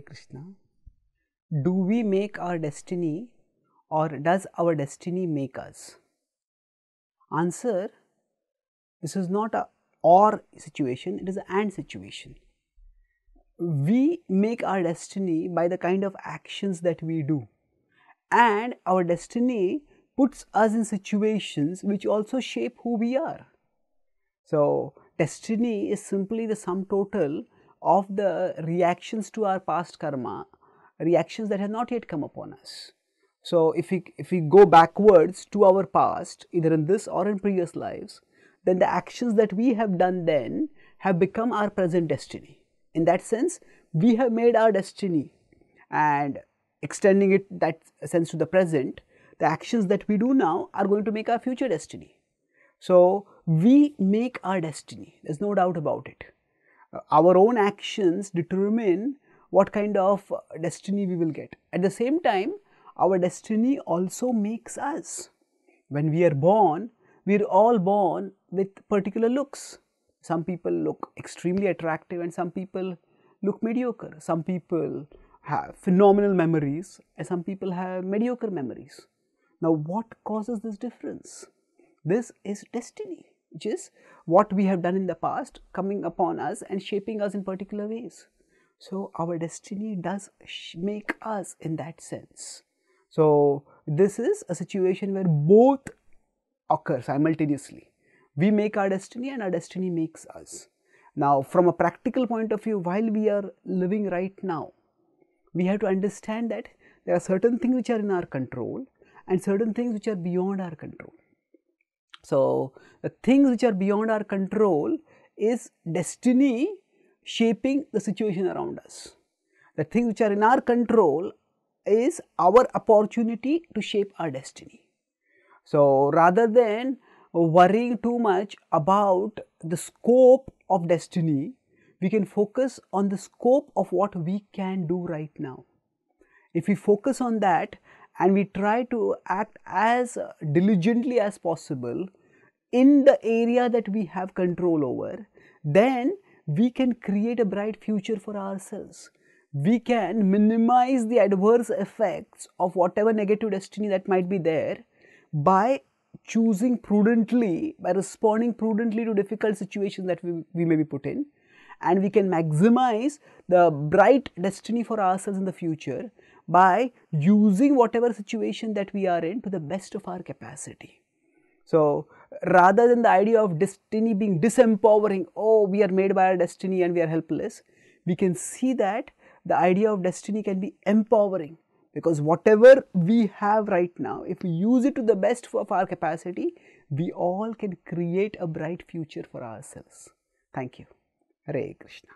Krishna. Do we make our destiny or does our destiny make us? Answer: this is not a or situation, it is an and situation. We make our destiny by the kind of actions that we do, and our destiny puts us in situations which also shape who we are. So, destiny is simply the sum total of the reactions to our past karma, reactions that have not yet come upon us. So, if we go backwards to our past, either in this or in previous lives, then the actions that we have done then have become our present destiny. In that sense, we have made our destiny, and extending it that sense to the present, the actions that we do now are going to make our future destiny. So, we make our destiny, there is no doubt about it. Our own actions determine what kind of destiny we will get. At the same time, our destiny also makes us. When we are born, we are all born with particular looks. Some people look extremely attractive and some people look mediocre. Some people have phenomenal memories and some people have mediocre memories. Now, what causes this difference? This is destiny, which is what we have done in the past coming upon us and shaping us in particular ways. So, our destiny does make us in that sense. So, this is a situation where both occur simultaneously. We make our destiny and our destiny makes us. Now, from a practical point of view, while we are living right now, we have to understand that there are certain things which are in our control and certain things which are beyond our control. So, the things which are beyond our control is destiny shaping the situation around us. The things which are in our control is our opportunity to shape our destiny. So, rather than worrying too much about the scope of destiny, we can focus on the scope of what we can do right now. If we focus on that and we try to act as diligently as possible in the area that we have control over, then we can create a bright future for ourselves. We can minimize the adverse effects of whatever negative destiny that might be there by choosing prudently, by responding prudently to difficult situations that we may be put in, and we can maximize the bright destiny for ourselves in the future by using whatever situation that we are in to the best of our capacity. So, rather than the idea of destiny being disempowering, oh, we are made by our destiny and we are helpless, we can see that the idea of destiny can be empowering, because whatever we have right now, if we use it to the best of our capacity, we all can create a bright future for ourselves. Thank you. Hare Krishna.